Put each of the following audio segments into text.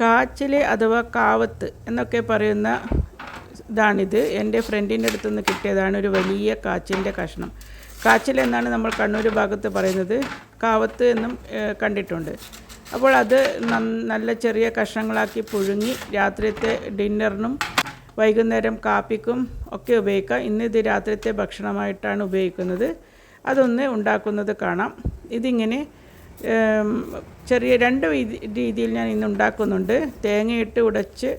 കാച്ചിൽ അഥവാ കാവത്ത് എന്നൊക്കെ പറയുന്ന ഇതാണിത്. എൻ്റെ ഫ്രണ്ടിൻ്റെ അടുത്തുനിന്ന് കിട്ടിയതാണ് ഒരു വലിയ കാച്ചിലിൻ്റെ കഷ്ണം. കാച്ചിൽ എന്നാണ് നമ്മൾ കണ്ണൂർ ഭാഗത്ത് പറയുന്നത്, കാവത്ത് എന്നും കണ്ടിട്ടുണ്ട്. അപ്പോൾ അത് നല്ല ചെറിയ കഷ്ണങ്ങളാക്കി പുഴുങ്ങി രാത്രിയത്തെ ഡിന്നറിനും വൈകുന്നേരം കാപ്പിക്കും ഒക്കെ ഉപയോഗിക്കാം. ഇന്നിത് രാത്രിയത്തെ ഭക്ഷണമായിട്ടാണ് ഉപയോഗിക്കുന്നത്. അതൊന്ന് ഉണ്ടാക്കുന്നത് കാണാം. ഇതിങ്ങനെ ചെറിയ രണ്ട് രീതിയിൽ ഞാൻ ഇന്ന് ഉണ്ടാക്കുന്നുണ്ട്. തേങ്ങയിട്ട് ഉടച്ച്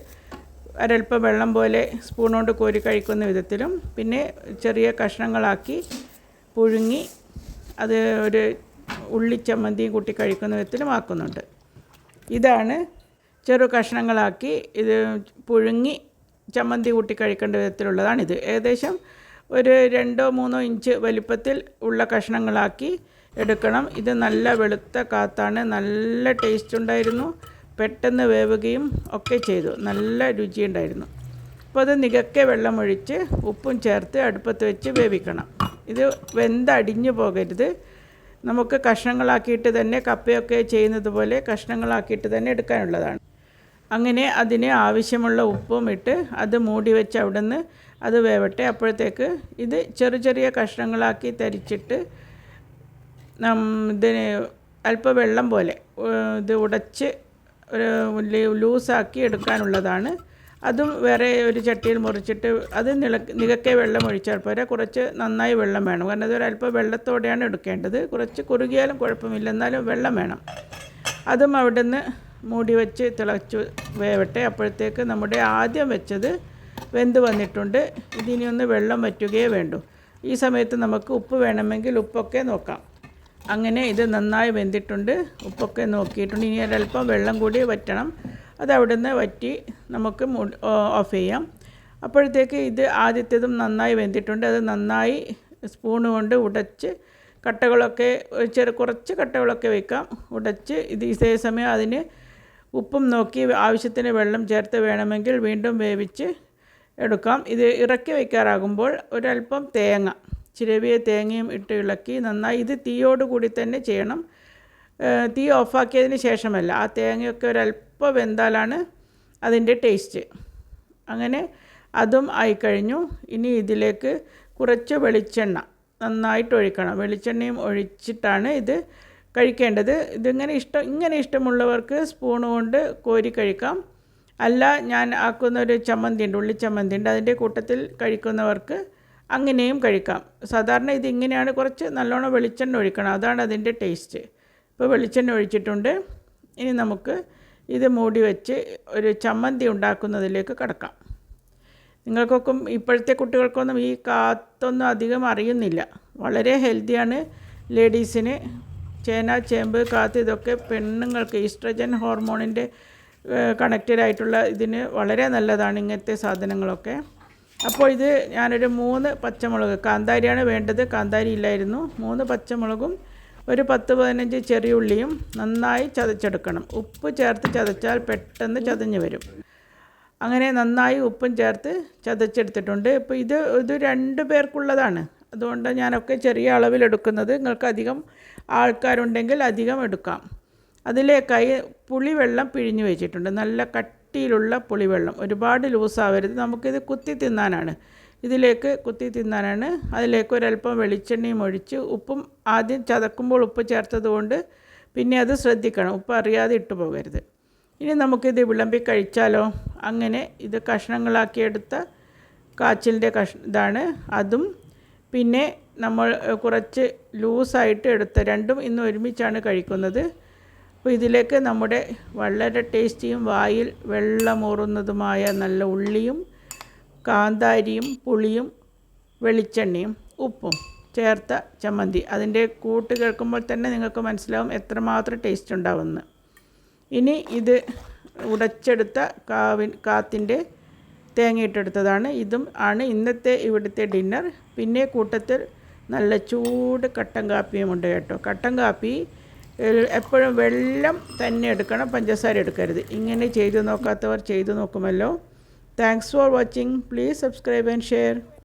ഒരൽപ്പം വെള്ളം പോലെ സ്പൂൺ കൊണ്ട് കോരി കഴിക്കുന്ന വിധത്തിലും, പിന്നെ ചെറിയ കഷ്ണങ്ങളാക്കി പുഴുങ്ങി അത് ഒരു ഉള്ളിച്ചമ്മന്തിയും കൂട്ടി കഴിക്കുന്ന വിധത്തിലും ആക്കുന്നുണ്ട്. ഇതാണ് ചെറു കഷ്ണങ്ങളാക്കി ഇത് പുഴുങ്ങി ചമ്മന്തി കൂട്ടി കഴിക്കേണ്ട വിധത്തിലുള്ളതാണിത്. ഏകദേശം ഒരു 2-3 ഇഞ്ച് വലിപ്പത്തിൽ ഉള്ള കഷ്ണങ്ങളാക്കി എടുക്കണം. ഇത് നല്ല വെളുത്ത കാത്താണ്. നല്ല ടേസ്റ്റ് ഉണ്ടായിരുന്നു. പെട്ടെന്ന് വേവുകയും ഒക്കെ ചെയ്തു. നല്ല രുചിയുണ്ടായിരുന്നു. അപ്പോൾ അത് നികക്കെ വെള്ളമൊഴിച്ച് ഉപ്പും ചേർത്ത് അടുപ്പത്ത് വെച്ച് വേവിക്കണം. ഇത് വെന്തടിഞ്ഞു പോകരുത്. നമുക്ക് കഷ്ണങ്ങളാക്കിയിട്ട് തന്നെ കപ്പയൊക്കെ ചെയ്യുന്നത് പോലെ കഷ്ണങ്ങളാക്കിയിട്ട് തന്നെ എടുക്കാനുള്ളതാണ്. അങ്ങനെ അതിന് ആവശ്യമുള്ള ഉപ്പും ഇട്ട് അത് മൂടി വെച്ച് അവിടെ നിന്ന് അത് വേവട്ടെ. അപ്പോഴത്തേക്ക് ഇത് ചെറിയ കഷ്ണങ്ങളാക്കി തരിച്ചിട്ട് ഇതിന് അല്പം വെള്ളം പോലെ ഇത് ഉടച്ച് ഒരു ലൂസാക്കി എടുക്കാനുള്ളതാണ്. അതും വേറെ ഒരു ചട്ടിയിൽ മുറിച്ചിട്ട് അത് നികക്കെ വെള്ളം ഒഴിച്ചാൽ പോരാ, കുറച്ച് നന്നായി വെള്ളം വേണം. കാരണം അതൊരല്പം വെള്ളത്തോടെയാണ് എടുക്കേണ്ടത്. കുറച്ച് കുറുകിയാലും കുഴപ്പമില്ല, എന്നാലും വെള്ളം വേണം. അതും അവിടെ നിന്ന് മൂടി വെച്ച് തിളച്ച് വേവട്ടെ. അപ്പോഴത്തേക്ക് നമ്മുടെ ആദ്യം വെച്ചത് വെന്ത് വന്നിട്ടുണ്ട്. ഇതിനി ഒന്ന് വെള്ളം വറ്റുകയേ വേണ്ടൂ. ഈ സമയത്ത് നമുക്ക് ഉപ്പ് വേണമെങ്കിൽ ഉപ്പൊക്കെ നോക്കാം. അങ്ങനെ ഇത് നന്നായി വെന്തിട്ടുണ്ട്, ഉപ്പൊക്കെ നോക്കിയിട്ടുണ്ട്. ഇനി ഒരല്പം വെള്ളം കൂടി വറ്റണം. അത് അവിടെ നിന്ന് വറ്റി നമുക്ക് ഓഫ് ചെയ്യാം. അപ്പോഴത്തേക്ക് ഇത് ആദ്യത്തേതും നന്നായി വെന്തിട്ടുണ്ട്. അത് നന്നായി സ്പൂണ് കൊണ്ട് ഉടച്ച് കട്ടകളൊക്കെ കുറച്ച് കട്ടകളൊക്കെ വയ്ക്കാം. ഉടച്ച് ഇത് ഇതേ സമയം അതിന് ഉപ്പും നോക്കി ആവശ്യത്തിന് വെള്ളം ചേർത്ത് വേണമെങ്കിൽ വീണ്ടും വേവിച്ച് എടുക്കാം. ഇത് ഇറക്കി വയ്ക്കാറാകുമ്പോൾ ഒരല്പം തേങ്ങ, ചിരവിയ തേങ്ങയും ഇട്ട് ഇളക്കി നന്നായി. ഇത് തീയോടുകൂടി തന്നെ ചെയ്യണം, തീ ഓഫാക്കിയതിന് ശേഷമല്ല. ആ തേങ്ങയൊക്കെ ഒരല്പം വെന്താലാണ് അതിൻ്റെ ടേസ്റ്റ്. അങ്ങനെ അതും ആയിക്കഴിഞ്ഞു. ഇനി ഇതിലേക്ക് കുറച്ച് വെളിച്ചെണ്ണ നന്നായിട്ട് ഒഴിക്കണം. വെളിച്ചെണ്ണയും ഒഴിച്ചിട്ടാണ് ഇത് കഴിക്കേണ്ടത്. ഇങ്ങനെ ഇഷ്ടമുള്ളവർക്ക് സ്പൂൺ കൊണ്ട് കോരി കഴിക്കാം. അല്ല, ഞാൻ ആക്കുന്നൊരു ചമ്മന്തി ഉണ്ട്, ഉള്ളിച്ചമ്മന്തി ഉണ്ട്, അതിൻ്റെ കൂട്ടത്തിൽ കഴിക്കുന്നവർക്ക് അങ്ങനെയും കഴിക്കാം. സാധാരണ ഇതിങ്ങനെയാണ്. കുറച്ച് നല്ലോണം വെളിച്ചെണ്ണ ഒഴിക്കണം, അതാണ് അതിൻ്റെ ടേസ്റ്റ്. ഇപ്പോൾ വെളിച്ചെണ്ണ ഒഴിച്ചിട്ടുണ്ട്. ഇനി നമുക്ക് ഇത് മൂടി വെച്ച് ഒരു ചമ്മന്തി ഉണ്ടാക്കുന്നതിലേക്ക് കടക്കാം. നിങ്ങൾക്കൊക്കെ ഇപ്പോഴത്തെ കുട്ടികൾക്കൊന്നും ഈ കാത്തൊന്നും അധികം അറിയുന്നില്ല. വളരെ ഹെൽത്തിയാണ് ലേഡീസിന്. ചേന, ചേമ്പ്, കാത്ത് ഇതൊക്കെ പെണ്ണുങ്ങൾക്ക് ഈസ്ട്രജൻ ഹോർമോണിൻ്റെ കണക്റ്റഡ് ആയിട്ടുള്ള ഇതിന് വളരെ നല്ലതാണ് ഇങ്ങനത്തെ സാധനങ്ങളൊക്കെ. അപ്പോൾ ഇത് ഞാനൊരു 3 പച്ചമുളക്, കാന്താരിയാണ് വേണ്ടത്, കാന്താരി ഇല്ലായിരുന്നു. 3 പച്ചമുളകും ഒരു 10-15 ചെറിയ ഉള്ളിയും നന്നായി ചതച്ചെടുക്കണം. ഉപ്പ് ചേർത്ത് ചതച്ചാൽ പെട്ടെന്ന് ചതഞ്ഞ് വരും. അങ്ങനെ നന്നായി ഉപ്പും ചേർത്ത് ചതച്ചെടുത്തിട്ടുണ്ട്. ഇപ്പോൾ ഇത് 2 പേർക്കുള്ളതാണ്. അതുകൊണ്ട് ഞാനൊക്കെ ചെറിയ അളവിലെടുക്കുന്നത്. നിങ്ങൾക്ക് അധികം ആൾക്കാരുണ്ടെങ്കിൽ അധികം എടുക്കാം. അതിലേക്കായി പുളിവെള്ളം പിഴിഞ്ഞ് വെച്ചിട്ടുണ്ട്. നല്ല കട്ടിയിലുള്ള പുളിവെള്ളം, ഒരുപാട് ലൂസാവരുത്. നമുക്കിത് കുത്തി തിന്നാനാണ്. അതിലേക്ക് ഒരല്പം വെളിച്ചെണ്ണയും ഒഴിച്ച് ഉപ്പും ആദ്യം ചതക്കുമ്പോൾ ഉപ്പ് ചേർത്തതുകൊണ്ട് പിന്നെ അത് ശ്രദ്ധിക്കണം, ഉപ്പ് അറിയാതെ ഇട്ട് പോകരുത്. ഇനി നമുക്കിത് വിളമ്പി കഴിച്ചാലോ. അങ്ങനെ ഇത് കഷ്ണങ്ങളാക്കിയെടുത്ത കാച്ചിലിൻ്റെ ഇതാണ്. അതും പിന്നെ നമ്മൾ കുറച്ച് ലൂസായിട്ട് എടുത്ത രണ്ടും ഇന്ന് ഒരുമിച്ചാണ് കഴിക്കുന്നത്. അപ്പോൾ ഇതിലേക്ക് നമ്മുടെ വളരെ ടേസ്റ്റിയും വായിൽ വെള്ളമൂറുന്നതുമായ നല്ല ഉള്ളിയും കാന്താരിയും പുളിയും വെളിച്ചെണ്ണയും ഉപ്പും ചേർത്ത ചമ്മന്തി. അതിൻ്റെ കൂട്ട് കേൾക്കുമ്പോൾ തന്നെ നിങ്ങൾക്ക് മനസ്സിലാവും എത്രമാത്രം ടേസ്റ്റ് ഉണ്ടാവുമെന്ന്. ഇനി ഇത് ഉടച്ചെടുത്ത കാത്തിൻ്റെ തേങ്ങയിട്ടെടുത്തതാണ്. ഇതും ആണ് ഇന്നത്തെ ഇവിടുത്തെ ഡിന്നർ. പിന്നെ കൂട്ടത്തിൽ നല്ല ചൂട് കട്ടൻ കാപ്പിയും ഉണ്ട് കേട്ടോ. കട്ടൻ കാപ്പി എപ്പോഴും വെള്ളം തന്നെ എടുക്കണം, പഞ്ചസാര എടുക്കരുത്. ഇങ്ങനെ ചെയ്തു നോക്കാത്തവർ ചെയ്തു നോക്കുമല്ലോ. Thanks for watching. Please subscribe and share.